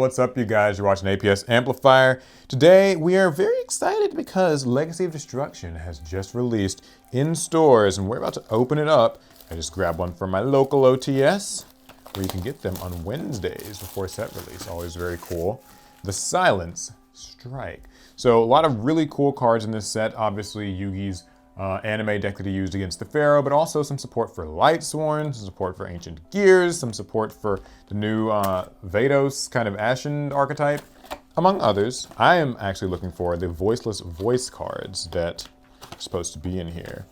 What's up, you guys? You're watching APS Amplifier. Today, we are very excited because Legacy of Destruction has just released in stores, and we're about to open it up. I just grabbed one from my local OTS, where you can get them on Wednesdays before set release. Always very cool. The Silence Strike. So, a lot of really cool cards in this set. Obviously, Yugi's anime deck that he used against the Pharaoh, but also some support for Lightsworns, some support for Ancient Gears, some support for the new Vados kind of Ashened archetype, among others. I am actually looking for the Voiceless Voice cards that are supposed to be in here.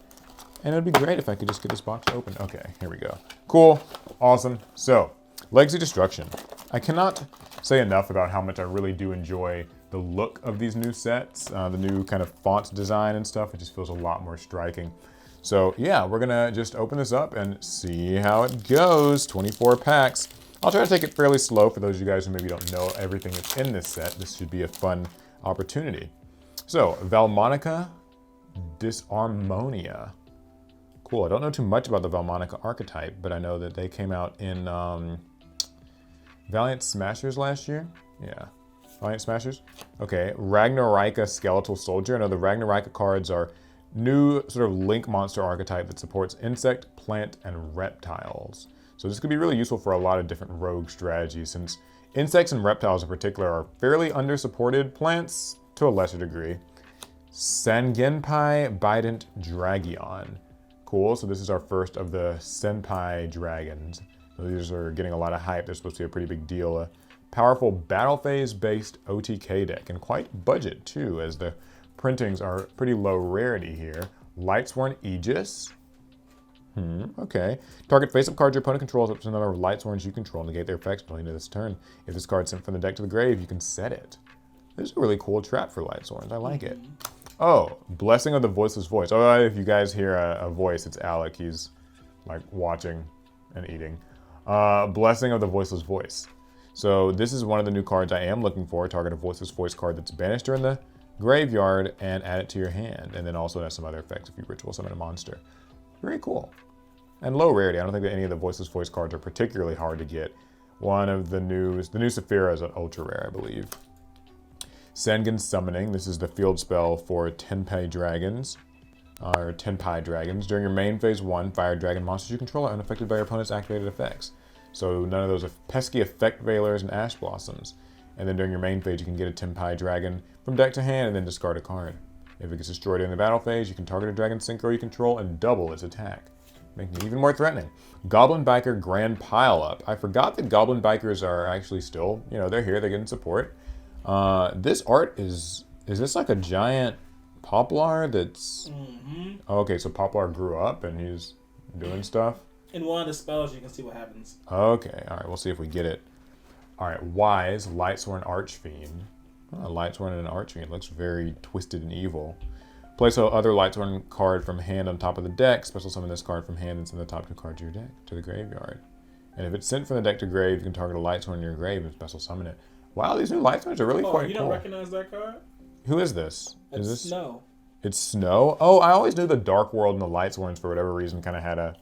And it would be great if I could just get this box open. Okay, here we go. Cool, awesome. So, Legacy Destruction. I cannot say enough about how much I really do enjoy the look of these new sets, the new kind of font design and stuff. It just feels a lot more striking. So yeah, we're gonna just open this up and see how it goes. 24 packs. I'll try to take it fairly slow for those of you guys who maybe don't know everything that's in this set. This should be a fun opportunity. So, Valmonica Disharmonia. Cool, I don't know too much about the Valmonica archetype, but I know that they came out in Valiant Smashers last year. Yeah. Valiant Smashers? Okay, Ragnarika Skeletal Soldier. I know the Ragnarika cards are new sort of link monster archetype that supports insect, plant, and reptiles. So this could be really useful for a lot of different rogue strategies, since insects and reptiles in particular are fairly under-supported, plants to a lesser degree. Sangenpai Bident Dragion. Cool, so this is our first of the Senpai dragons. So these are getting a lot of hype. They're supposed to be a pretty big deal. Powerful battle phase based OTK deck, and quite budget too, as the printings are pretty low rarity here. Lightsworn Aegis. Okay. Target face-up card your opponent controls up to another Lightsworns you control, negate their effects until the end of this turn. If this card's sent from the deck to the grave, you can set it. This is a really cool trap for Lightsworns. I like it. Oh, Blessing of the Voiceless Voice. Oh, if you guys hear a voice, it's Alec. He's like watching and eating. Blessing of the Voiceless Voice. So this is one of the new cards I am looking for. Target a Voiceless Voice card that's banished during the graveyard and add it to your hand. And then also it has some other effects if you ritual summon a monster. Very cool. And low rarity. I don't think that any of the Voiceless Voice cards are particularly hard to get. One of the new Saphira is an ultra rare, I believe. Sengen Summoning. This is the field spell for Tenpai Dragons. Or Tenpai Dragons. During your main phase 1, fire dragon monsters you control are unaffected by your opponent's activated effects. So none of those pesky effect veilers and ash blossoms. And then during your main phase, you can get a Tenpai dragon from deck to hand and then discard a card. If it gets destroyed in the battle phase, you can target a dragon synchro you control and double its attack, making it even more threatening. Goblin Biker Grand Pile Up. I forgot that Goblin Bikers are actually still, they're here, they're getting support. This art is this like a giant poplar that's... Okay, so poplar grew up and he's doing stuff. In one of the spells, you can see what happens. Okay, all right, we'll see if we get it. All right, Wise, Lightsworn Archfiend. Oh, Lightsworn and an Archfiend looks very twisted and evil. Place a other Lightsworn card from hand on top of the deck. Special summon this card from hand and send the top 2 cards of your deck to the graveyard. And if it's sent from the deck to grave, you can target a Lightsworn in your grave and special summon it. Wow, these new Lightsworns are really quite cool. You don't recognize that card? Who is this? It's Snow. It's Snow? Oh, I always knew the Dark World and the Lightsworns, for whatever reason, kind of had a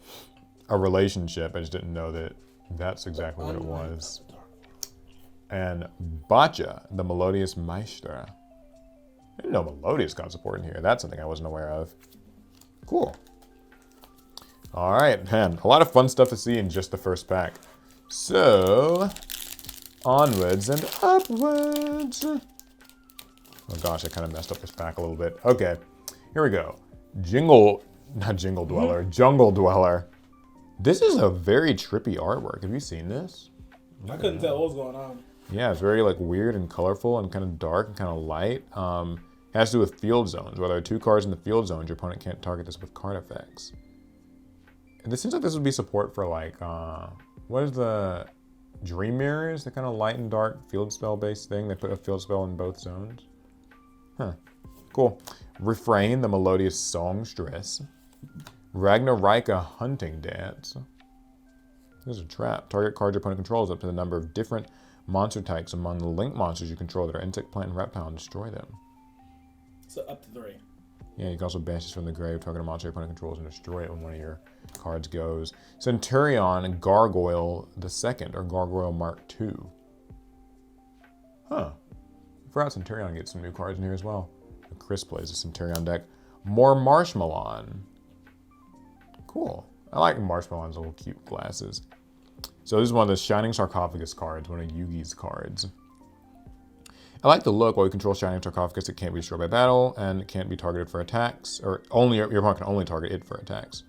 relationship. I just didn't know that that's exactly what it was. And Bacha, the Melodious Maestra. I didn't know Melodious got support in here. That's something I wasn't aware of. Cool. All right, man. A lot of fun stuff to see in just the first pack. So, onwards and upwards. Oh gosh, I kind of messed up this pack a little bit. Okay, here we go. Jungle Dweller. This is a very trippy artwork. Have you seen this? I couldn't tell what was going on. Yeah, it's very like weird and colorful and kind of dark and kind of light. It has to do with field zones. Where there are 2 cards in the field zones, your opponent can't target this with card effects. And this seems like this would be support for like, what is the Dream Mirrors? The kind of light and dark field spell based thing. They put a field spell in both zones. Huh, cool. Refrain, the Melodious Songstress. Ragnarika Hunting Dance. This is a trap. Target card your opponent controls up to the number of different monster types among the link monsters you control that are insect, plant, and reptile and destroy them. So up to 3. Yeah, you can also banish this from the grave, target a monster your opponent controls, and destroy it when one of your cards goes. Centurion Gargoyle II, or Gargoyle Mark II. Pharaoh Centurion gets some new cards in here as well. Chris plays a Centurion deck. More Marshmallow. Cool. I like Marshmallow's little cute glasses. So this is one of the Shining Sarcophagus cards, one of Yugi's cards. I like the look. While you control Shining Sarcophagus, it can't be destroyed by battle, and it can't be targeted for attacks, or only your opponent can only target it for attacks.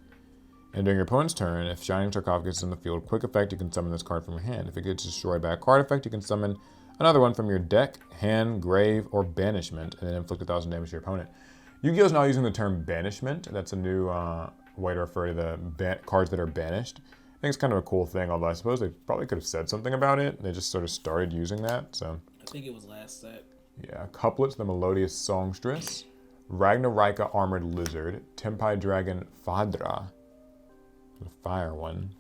And during your opponent's turn, if Shining Sarcophagus is in the field, quick effect, you can summon this card from your hand. If it gets destroyed by a card effect, you can summon another one from your deck, hand, grave, or banishment, and then inflict 1,000 damage to your opponent. Yu-Gi-Oh! Is now using the term banishment. That's a new way to refer to the cards that are banished. I think it's kind of a cool thing, although I suppose they probably could have said something about it. They just sort of started using that, so. I think it was last set. Yeah, Couplets, the Melodious Songstress, Ragnarika Armored Lizard, Tempai Dragon Fadra, the fire one,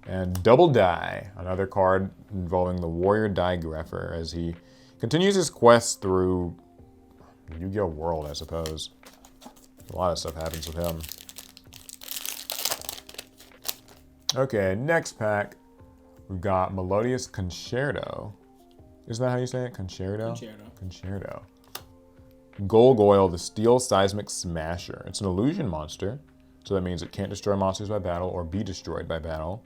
and Double Die, another card involving the Warrior Digrapher as he continues his quest through the Yu-Gi-Oh! World, I suppose. A lot of stuff happens with him. Okay, next pack, we've got Melodious Concerto. Isn't that how you say it? Concerto? Concerto. Golgoyle, the Steel Seismic Smasher. It's an illusion monster, so that means it can't destroy monsters by battle or be destroyed by battle.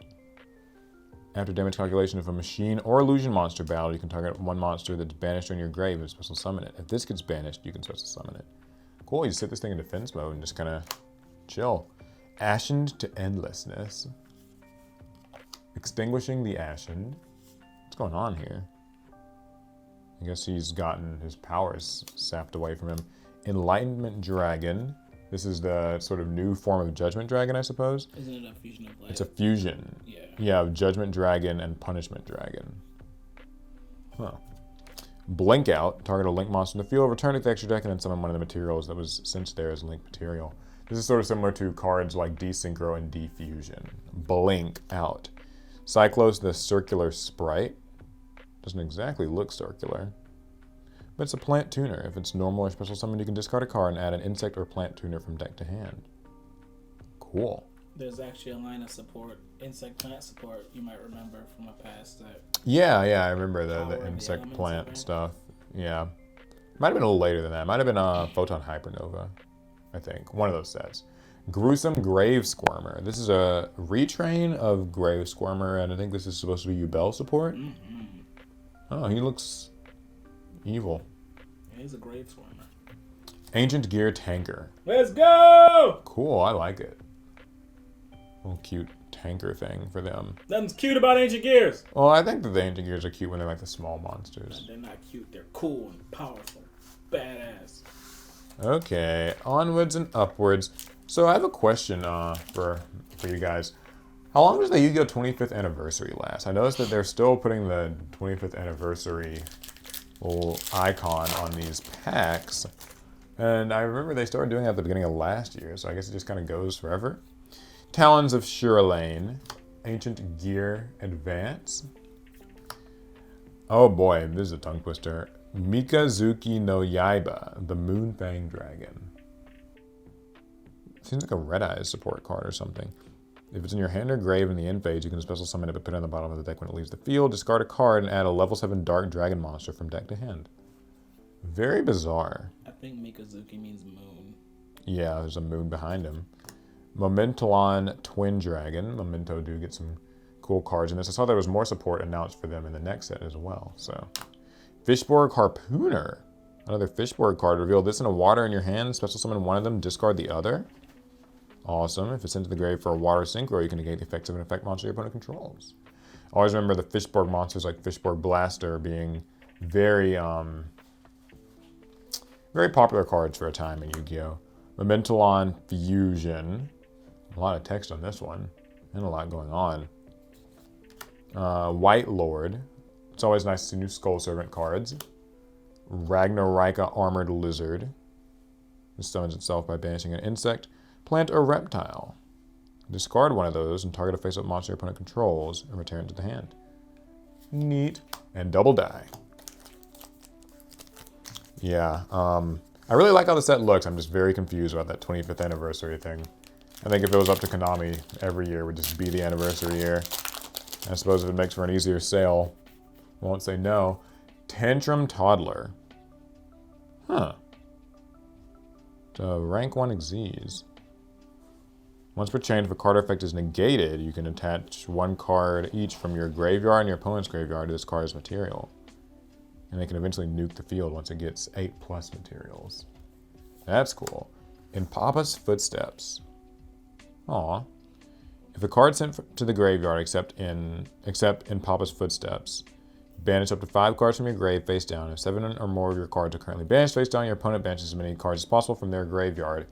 After damage calculation, if a machine or illusion monster battle, you can target one monster that's banished in your grave and special summon it. If this gets banished, you can special summon it. Cool, you set this thing in defense mode and just kind of chill. Ashened to Endlessness. Extinguishing the Ashened. What's going on here? I guess he's gotten his powers sapped away from him. Enlightenment Dragon. This is the sort of new form of Judgment Dragon, I suppose. Isn't it a fusion of like? It's a fusion. Yeah. Yeah, of Judgment Dragon and Punishment Dragon. Huh. Blink Out. Target a link monster in the field. Return it to the extra deck and then summon one of the materials that was sent there as link material. This is sort of similar to cards like Desynchro and Defusion. Blink Out. Cyclos, the Circular Sprite. Doesn't exactly look circular. But it's a plant tuner. If it's normal or special summon, you can discard a card and add an insect or plant tuner from deck to hand. Cool. There's actually a line of support, insect plant support, you might remember from a past set. Yeah, I remember the insect plant stuff. Yeah. Might have been a little later than that. Might have been Photon Hypernova, I think. One of those sets. Gruesome Grave Squirmer. This is a retrain of Grave Squirmer, and I think this is supposed to be Yubel support. Mm-hmm. Oh, he looks evil. Yeah, he's a grave swarmer. Ancient Gear Tanker. Let's go! Cool, I like it. Little cute tanker thing for them. Nothing's cute about ancient gears. Well, I think that the ancient gears are cute when they're like the small monsters. They're not cute. They're cool and powerful. Badass. Okay, onwards and upwards. So I have a question for you guys. How long does the Yu-Gi-Oh! 25th anniversary last? I noticed that they're still putting the 25th anniversary little icon on these packs. And I remember they started doing that at the beginning of last year, so I guess it just kind of goes forever. Talons of Shirlane. Ancient Gear Advance. Oh boy, this is a tongue twister. Mikazuki no Yaiba, the Moonfang Dragon. Seems like a Red Eyes support card or something. If it's in your hand or grave in the end phase, you can special summon it but put it on the bottom of the deck when it leaves the field. Discard a card and add a level 7 Dark Dragon monster from deck to hand. Very bizarre. I think Mikazuki means moon. Yeah, there's a moon behind him. Momentalon Twin Dragon. Memento do get some cool cards in this. I saw there was more support announced for them in the next set as well. So, Fishborg Harpooner. Another Fishborg card. Reveal this in a water in your hand. Special summon one of them. Discard the other. Awesome. If it's sent to the grave for a water synchro, you can negate the effects of an effect monster your opponent controls. Always remember the Fishborg monsters like Fishborg Blaster being very, very popular cards for a time in Yu-Gi-Oh! Momentalon Fusion. A lot of text on this one. And a lot going on. White Lord. It's always nice to see new Skull Servant cards. Ragnarika Armored Lizard. This summons itself by banishing an insect, plant, or reptile. Discard one of those and target a face-up monster your opponent controls and return it to the hand. Neat. And Double Die. Yeah, I really like how the set looks. I'm just very confused about that 25th anniversary thing. I think if it was up to Konami, every year would just be the anniversary year. I suppose if it makes for an easier sale, I won't say no. Tantrum Toddler. Huh. Rank 1 Xyz. Once per chain, if a card effect is negated, you can attach 1 card each from your graveyard and your opponent's graveyard to this card's material. And they can eventually nuke the field once it gets 8+ materials. That's cool. In Papa's Footsteps. Aw. If a card sent to the graveyard except in Papa's Footsteps, banish up to 5 cards from your grave face down. If 7 or more of your cards are currently banished face down, your opponent banishes as many cards as possible from their graveyard.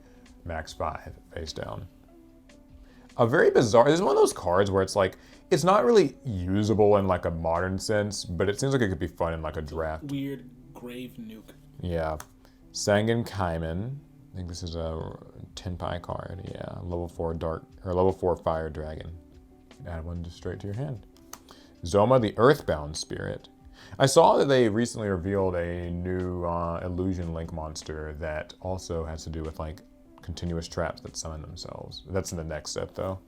Max 5 face down. A very bizarre, this is one of those cards where it's like, it's not really usable in like a modern sense, but it seems like it could be fun in like a draft. Weird grave nuke. Yeah. Sangan Kaiman. I think this is a Tenpai card. Yeah. Level 4 fire dragon. Add one just straight to your hand. Zoma, the Earthbound Spirit. I saw that they recently revealed a new illusion link monster that also has to do with like continuous traps that summon themselves. That's in the next step though.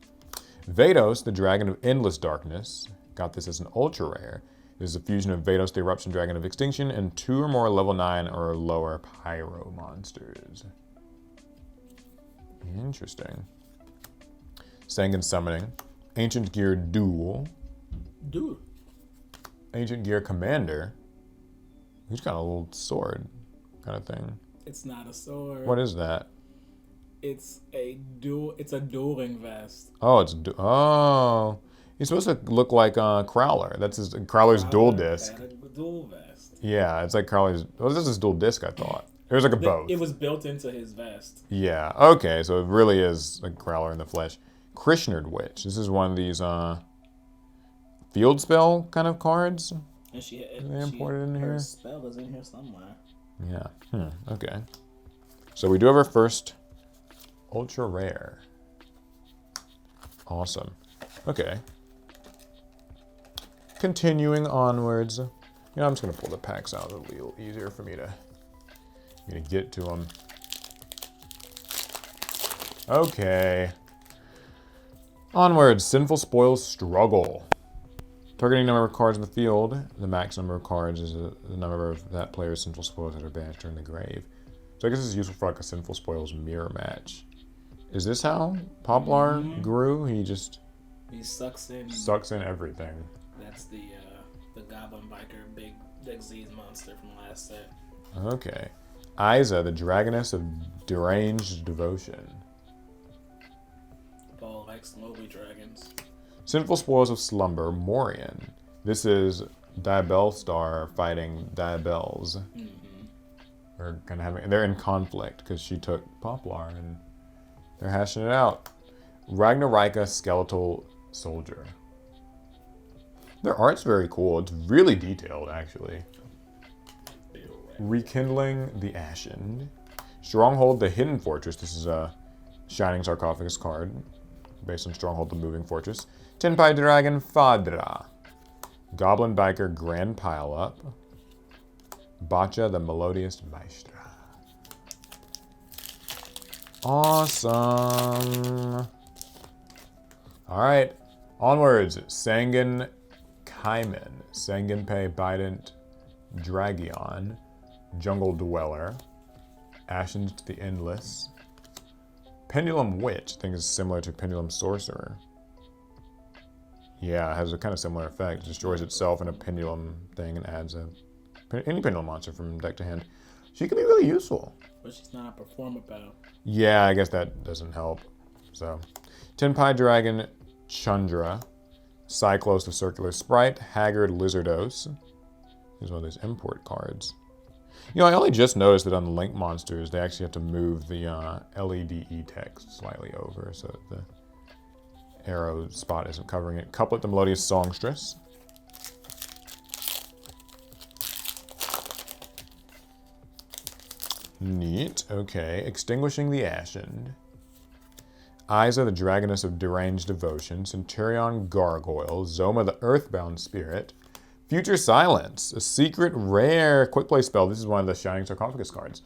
Vados, the Dragon of Endless Darkness. Got this as an ultra rare. This is a fusion of Vados, the Eruption Dragon of Extinction, and 2 or more level 9 or lower pyro monsters. Interesting. Sangan Summoning. Ancient Gear Duel. Dude. Ancient Gear Commander. He's got a little sword kind of thing. It's not a sword. What is that? It's a dueling vest. Oh, he's supposed to look like Crowler. That's Crowler's dual disc. Had a dual vest. Yeah, it's like Crowler's. This is his dual disc, I thought. It was like a both. It was built into his vest. Yeah. Okay, so it really is like Crowler in the flesh. Krishnerd Witch. This is one of these field spell kind of cards. And they imported in here. Her spell is in here somewhere. Yeah. Okay. So we do have our first ultra rare. Awesome. Okay. Continuing onwards. I'm just gonna pull the packs out. It'll be a little easier for me to get to them. Okay. Onwards. Sinful Spoils Struggle. Targeting number of cards in the field. The max number of cards is the number of that player's Sinful Spoils that are banished during the grave. So I guess it's useful for like a Sinful Spoils mirror match. Is this how Poplar grew? He sucks in everything. That's the Goblin Biker big Xyz monster from last set. Okay. Isa, the Dragoness of Deranged Devotion. Paul likes slowly dragons. Sinful Spoils of Slumber, Morian. This is Diabellstar fighting Diabells. They're in conflict because she took Poplar and they're hashing it out. Ragnarika Skeletal Soldier. Their art's very cool. It's really detailed, actually. Rekindling the Ashened. Stronghold the Hidden Fortress. This is a Shining Sarcophagus card based on Stronghold the Moving Fortress. Tenpai Dragon Fadra. Goblin Biker Grand Pile Up. Bacha the Melodious Maestra. Awesome. Alright. Onwards. Sangan Kaiman. Sanganpei Bident Dragion. Jungle Dweller. Ashened the Endless. Pendulum Witch. I think is similar to Pendulum Sorcerer. Yeah, it has a kind of similar effect. It destroys itself in a pendulum thing and adds any pendulum monster from deck to hand. She can be really useful. But she's not a performer battle. Yeah, I guess that doesn't help. So, Tenpai Dragon Chandra. Cyclos the Circular Sprite. Haggard Lizardos. Here's one of those import cards. I only just noticed that on the Link monsters, they actually have to move the LEDE text slightly over so that the arrow spot isn't covering it. Couplet the Melodious Songstress. Neat. Okay. Extinguishing the Ashened. Isa, the Dragoness of Deranged Devotion. Centurion Gargoyle. Zoma, the Earthbound Spirit. Future Silence. A secret rare quick play spell. This is one of the Shining Sarcophagus cards.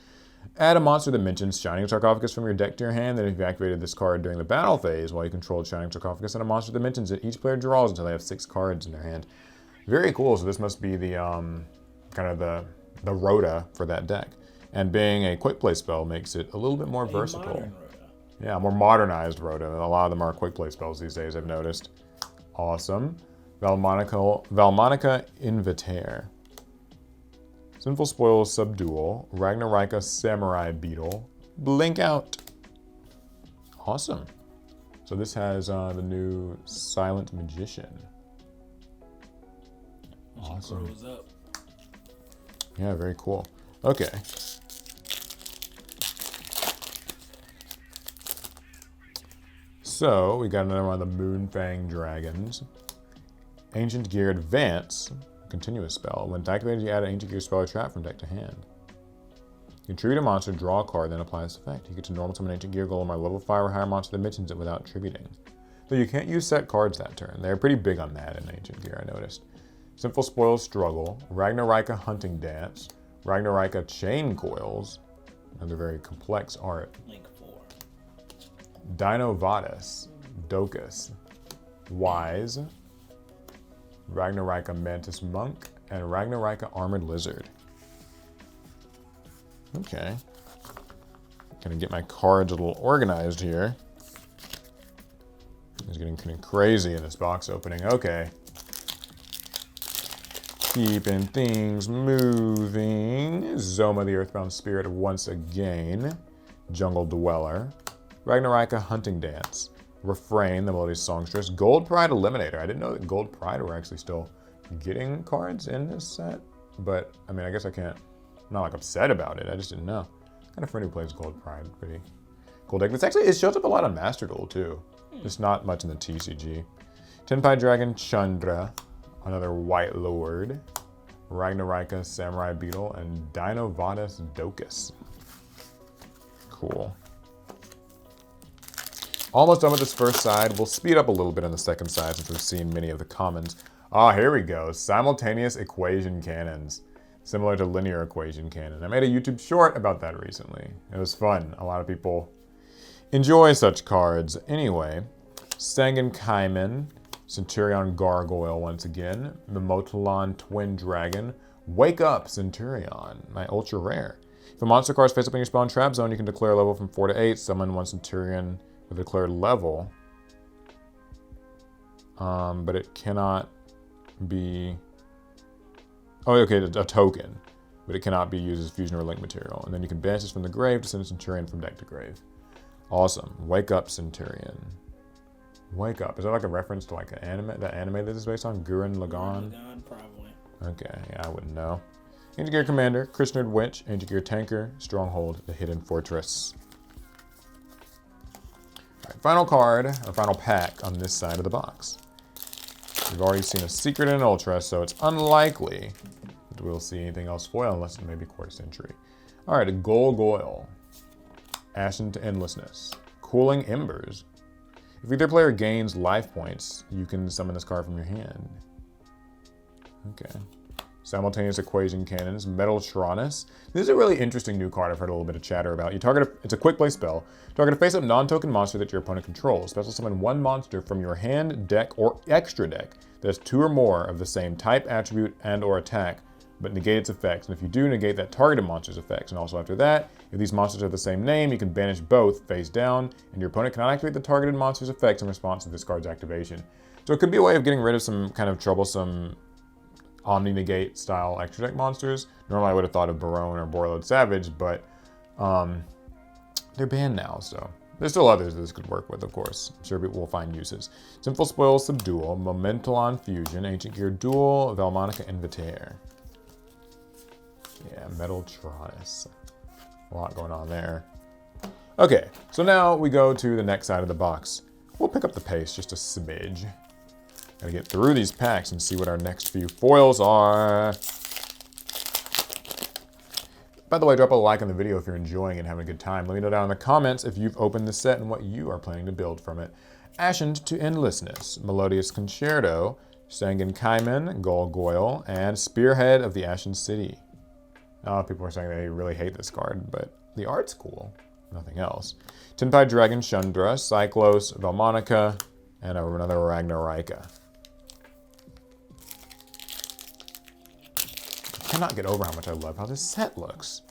Add a monster that mentions Shining Sarcophagus from your deck to your hand. Then if you activated this card during the battle phase while you controlled Shining Sarcophagus, and a monster that mentions it, each player draws until they have 6 cards in their hand. Very cool. So this must be the kind of the rota for that deck. And being a quick play spell makes it a little bit more A versatile. modern Rhoda. Yeah, more modernized Rhoda. A lot of them are quick play spells these days, I've noticed. Awesome. Valmonica Invitaire. Sinful Spoils Subdual. Ragnarika Samurai Beetle. Blink Out. Awesome. So this has the new Silent Magician. Awesome. Grows up. Yeah, very cool. Okay. So we got another one of the Moonfang Dragons. Ancient Gear Advance. Continuous spell. When activated, you add an Ancient Gear spell or trap from deck to hand. You tribute a monster, draw a card, then apply this effect. You get to normal summon Ancient Gear Golem or level 5 or higher monster that mentions it without tributing. So you can't use set cards that turn. They're pretty big on that in Ancient Gear, I noticed. Sinful Spoils Struggle. Ragnarika Hunting Dance. Ragnarika Chain Coils. Another very complex art. Link 4. Dino Vadis. Docus. Wise. Ragnarika Mantis Monk. And Ragnarika Armored Lizard. Okay. Gonna get my cards a little organized here. It's getting kind of crazy in this box opening. Okay. Keeping things moving. Zoma the Earthbound Spirit once again. Jungle Dweller. Ragnarika Hunting Dance. Refrain, the Melodious Songstress. Gold Pride Eliminator. I didn't know that Gold Pride were actually still getting cards in this set. But, I mean, I guess I can't. I'm not like upset about it. I just didn't know. Kind of friend who plays Gold Pride. Pretty cool deck. This actually, it shows up a lot on Master Duel too. Just not much in the TCG. Tenpai Dragon Chandra. Another White Lord. Ragnarika Samurai Beetle. And Dino Vadis Docus. Cool. Almost done with this first side. We'll speed up a little bit on the second side since we've seen many of the commons. Ah, here we go. Simultaneous Equation Cannons. Similar to Linear Equation Cannon. I made a YouTube short about that recently. It was fun. A lot of people enjoy such cards. Anyway, Sangan Kaiman, Centurion Gargoyle once again, Mimotalon Twin Dragon, Wake Up Centurion, my ultra rare. If a monster card is face up in your spawn trap zone, you can declare a level from 4 to 8, summon one Centurion with a declared level. But it cannot be... Oh, okay, a token. But it cannot be used as fusion or link material. And then you can banish this from the grave to send a Centurion from deck to grave. Awesome. Wake Up Centurion. Wake Up. Is that like a reference to like an anime? That anime this is based on? Gurren Lagann? Lagann, probably. Okay, yeah, I wouldn't know. Ancient Gear Commander, Krishnerd Witch, Ancient Gear Tanker, Stronghold, the Hidden Fortress. Alright, final card, or final pack on this side of the box. We've already seen a Secret and an Ultra, so it's unlikely that we'll see anything else foil unless it's maybe Quarter Century. Alright, a Golgoyle. Ashened to Endlessness. Cooling Embers. If either player gains life points, you can summon this card from your hand. Okay. Simultaneous Equation Cannons, Metaltronus. This is a really interesting new card I've heard a little bit of chatter about. It's a quick play spell. Target a face-up non-token monster that your opponent controls. Special summon one monster from your hand, deck, or extra deck that has 2 or more of the same type, attribute, and or attack, but negate its effects. And if you do, negate that targeted monster's effects. And also after that, if these monsters have the same name, you can banish both face down, and your opponent cannot activate the targeted monster's effects in response to this card's activation. So it could be a way of getting rid of some kind of troublesome Omni-Negate style extra deck monsters. Normally I would have thought of Barone or Borreload Savage, but they're banned now, so there's still others that this could work with, of course. I'm sure people will find uses. Sinful Spoils Subdual, Momentalon Fusion, Ancient Gear Duel, Valmonica Invitaire. Yeah, Metaltronus. A lot going on there. Okay, so now we go to the next side of the box. We'll pick up the pace just a smidge. Gotta get through these packs and see what our next few foils are. By the way, drop a like on the video if you're enjoying it and having a good time. Let me know down in the comments if you've opened the set and what you are planning to build from it. Ashened to Endlessness, Melodious Concerto, Sangan Kaiman, Golgoyle, and Spearhead of the Ashen City. People are saying they really hate this card, but the art's cool. Nothing else. Tenpai Dragon Chandra, Cyclos, Valmonica, and another Ragnarika. I cannot get over how much I love how this set looks.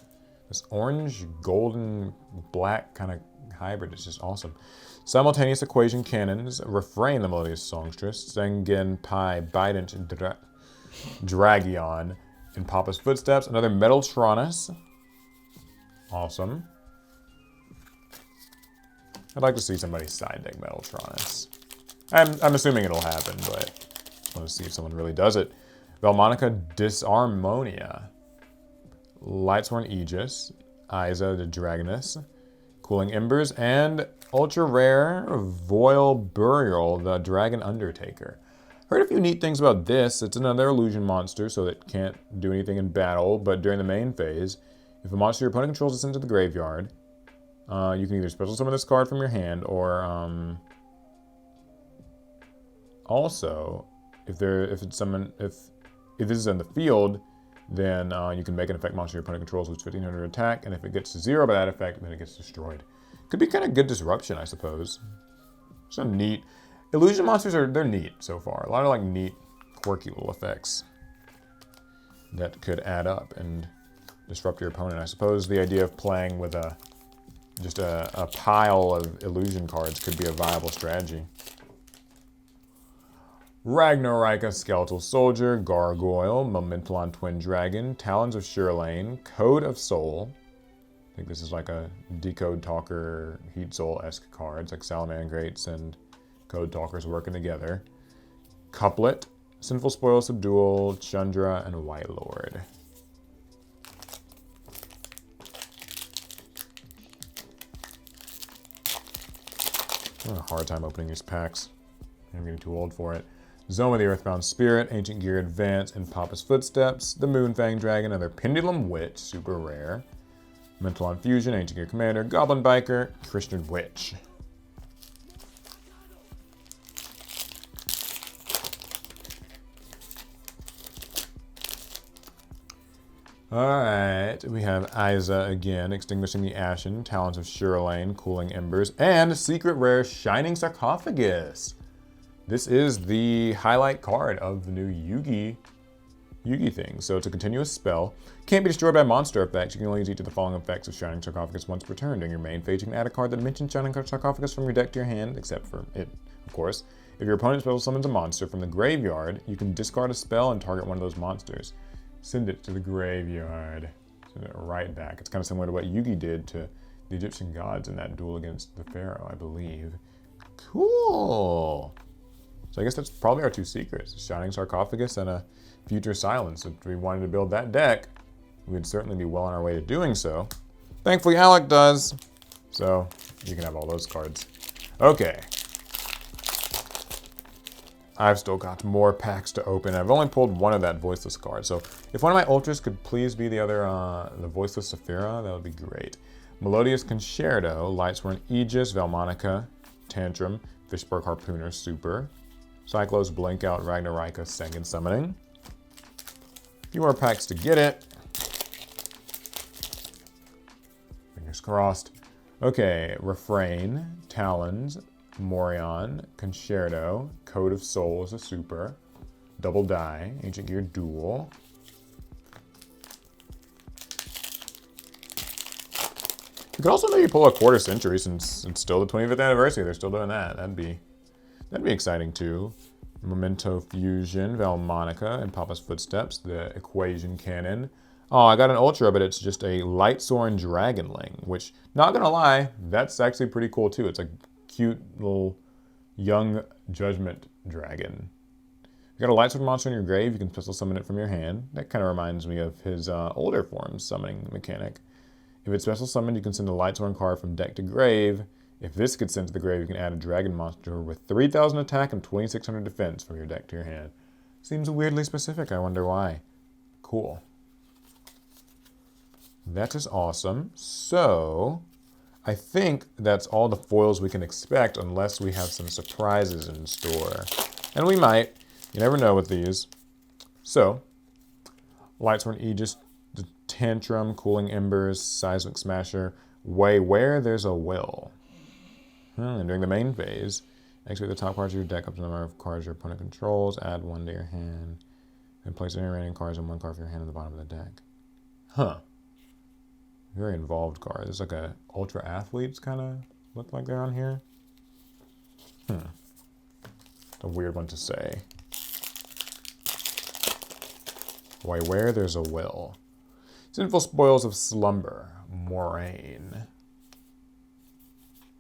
This orange, golden, black kind of hybrid is just awesome. Simultaneous equation cannons, Refrain the Melodious Songstress, Sengen Pi Bident Dragion in Papa's Footsteps, another Metaltronus. Awesome. I'd like to see somebody side deck Metaltronus. I'm assuming it'll happen, but I want to see if someone really does it. Velmonica Disharmonia. Lightsworn Aegis. Isa the Dragoness. Cooling Embers. And ultra rare Voil Burial, the Dragon Undertaker. Heard a few neat things about this. It's another illusion monster, so it can't do anything in battle, but during the main phase, if a monster your opponent controls is sent to the graveyard, you can either special summon this card from your hand, or also, if this is in the field, then you can make an effect monster your opponent controls with 1500 attack, and if it gets to 0 by that effect, then it gets destroyed. Could be kind of good disruption, I suppose. Some neat illusion monsters they're neat so far. A lot of like neat, quirky little effects that could add up and disrupt your opponent. I suppose the idea of playing with just a pile of illusion cards could be a viable strategy. Ragnarika Skeletal Soldier, Gargoyle, Momentalon Twin Dragon, Talons of Shurlane, Code of Soul. I think this is like a Decode Talker, Heat Soul-esque card. It's like Salamangrates and Code Talkers working together. Couplet, Sinful Spoil Subdual, Chandra, and White Lord. I'm having a hard time opening these packs. I'm getting too old for it. Zone of the Earthbound Spirit, Ancient Gear Advance, and Papa's Footsteps. The Moonfang Dragon, another Pendulum Witch, super rare. Mentalon Fusion, Ancient Gear Commander, Goblin Biker, Christian Witch. Alright, we have Isa again, Extinguishing the Ashen, Talons of Shurlane, Cooling Embers, and Secret Rare Shining Sarcophagus. This is the highlight card of the new Yugi thing. So it's a continuous spell. Can't be destroyed by monster effects. You can only use each of the following effects of Shining Sarcophagus once per turn. During your main phase, you can add a card that mentions Shining Sarcophagus from your deck to your hand, except for it, of course. If your opponent special summons a monster from the graveyard, you can discard a spell and target one of those monsters. Send it to the graveyard. Send it right back. It's kind of similar to what Yugi did to the Egyptian gods in that duel against the Pharaoh, I believe. Cool. So I guess that's probably our two secrets. Shining Sarcophagus and a Future Silence. If we wanted to build that deck, we would certainly be well on our way to doing so. Thankfully, Alec does. So you can have all those cards. Okay. I've still got more packs to open. I've only pulled one of that Voiceless card. So if one of my Ultras could please be the other, the Voiceless Saphira, that would be great. Melodious Concerto, Lightsworn Aegis, Velmonica, Tantrum, Fishberg Harpooner, Super. Cyclos, Blink Out, Ragnarika, Sengen Summoning. A few more packs to get it. Fingers crossed. Okay, Refrain, Talons, Morion, Concerto, Code of Soul is a super. Double Die, Ancient Gear Duel. You could also maybe pull a Quarter Century since it's still the 25th anniversary. They're still doing that. That'd be exciting too. Memento Fusion, Velmonica, and Papa's Footsteps, the Equation Cannon. Oh, I got an Ultra, but it's just a Lightsworn Dragonling, which, not gonna lie, that's actually pretty cool too. It's a cute little young Judgment Dragon. If you got a Lightsworn monster in your grave, you can special summon it from your hand. That kind of reminds me of his older form summoning mechanic. If it's special summoned, you can send a Lightsworn card from deck to grave. If this gets sent to the grave, you can add a dragon monster with 3,000 attack and 2,600 defense from your deck to your hand. Seems weirdly specific, I wonder why. Cool. That is awesome. So, I think that's all the foils we can expect unless we have some surprises in store. And we might. You never know with these. So, Lightsworn Aegis, the Tantrum, Cooling Embers, Seismic Smasher, Where There's a Will. And during the main phase, activate the top cards of your deck up to the number of cards your opponent controls, add one to your hand, and place any remaining cards on one card from your hand at the bottom of the deck. Huh. Very involved card. There's like a Ultra Athletes kind of look like they're on here. It's a weird one to say. Why, where there's a will. Sinful Spoils of Slumber. Moraine.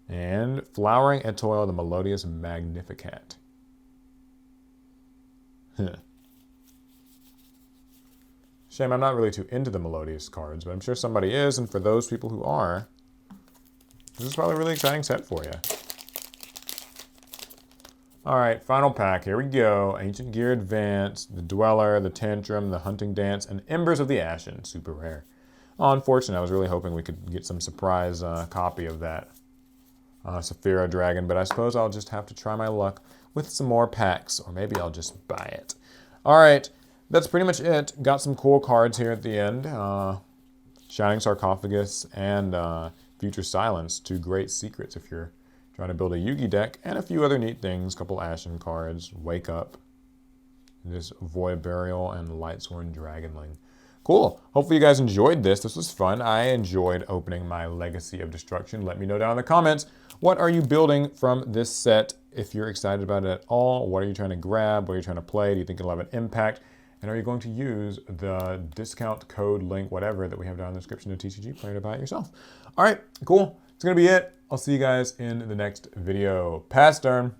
And Flowering Etoile, the Melodious Magnificat. Shame I'm not really too into the Melodious cards, but I'm sure somebody is, and for those people who are, this is probably a really exciting set for you. Alright, final pack, here we go. Ancient Gear Advance, the Dweller, the Tantrum, the Hunting Dance, and Embers of the Ashen, super rare. Unfortunately, I was really hoping we could get some surprise copy of that Saphira Dragon, but I suppose I'll just have to try my luck with some more packs, or maybe I'll just buy it. Alright, that's pretty much it. Got some cool cards here at the end. Shining Sarcophagus and Future Silence, two great secrets if you're trying to build a Yugi deck, and a few other neat things. A couple Ashen cards, Wake Up, this Void Burial, and Lightsworn Dragonling. Cool. Hopefully you guys enjoyed this. This was fun. I enjoyed opening my Legacy of Destruction. Let me know down in the comments, what are you building from this set? If you're excited about it at all, what are you trying to grab? What are you trying to play? Do you think it'll have an impact? And are you going to use the discount code link, whatever, that we have down in the description of TCG Player to buy it yourself? All right, cool. It's going to be it. I'll see you guys in the next video. Pass turn.